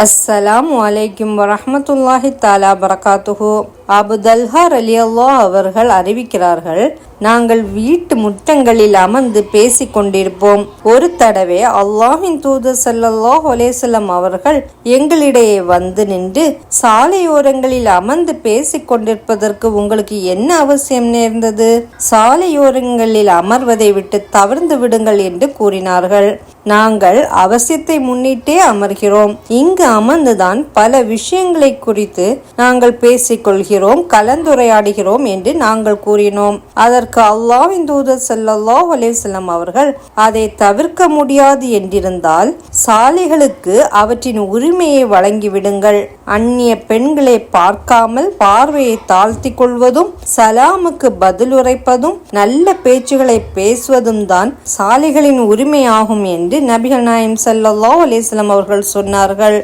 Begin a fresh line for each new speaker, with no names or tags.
அஸ்ஸலாமு அலைக்கும் வரஹ்மத்துல்லாஹி தஆலா பரகாத்துஹு. அபு தல்ஹா ரலியல்லாஹு அவர்கள் அறிவிக்கிறார்கள், நாங்கள் வீட்டு முற்றங்களில் அமர்ந்து பேசிக் கொண்டிருப்போம். ஒரு தடவை அல்லாஹ்வின் தூதர் ஸல்லல்லாஹு அலைஹி வஸல்லம் அவர்கள் எங்களிடையே வந்து நின்று, சாலையோரங்களில் அமர்ந்து பேசிக் கொண்டிருப்பதற்கு உங்களுக்கு என்ன அவசியம் நேர்ந்தது? சாலையோரங்களில் அமர்வதை விட்டு தவிர்ந்து விடுங்கள் என்று கூறினார்கள். நாங்கள் அவசியத்தை முன்னிட்டே அமர்கிறோம். இங்கு அமர்ந்துதான் பல விஷயங்களை குறித்து நாங்கள் பேசிக்கொள்கிறோம், கலந்துரையாடுகிறோம் என்று நாங்கள் கூறினோம். அதற்கு அல்லாஹ்வின் தூதர் ஸல்லல்லாஹு அலைஹி வஸல்லம் அவர்கள், அதை தவிர்க்க முடியாது என்றிருந்தால் சாலைகளுக்கு அவற்றின் உரிமையை வழங்கிவிடுங்கள். அந்நிய பெண்களை பார்க்காமல் பார்வையை தாழ்த்தி கொள்வதும், சலாமுக்கு பதிலுரைப்பதும், நல்ல பேச்சுகளை பேசுவதும் தான் சாலைகளின் உரிமையாகும் என்று நபிகள் நாயகம் ஸல்லல்லாஹு அலைஹி வஸல்லம் அவர்கள் சொன்னார்கள்.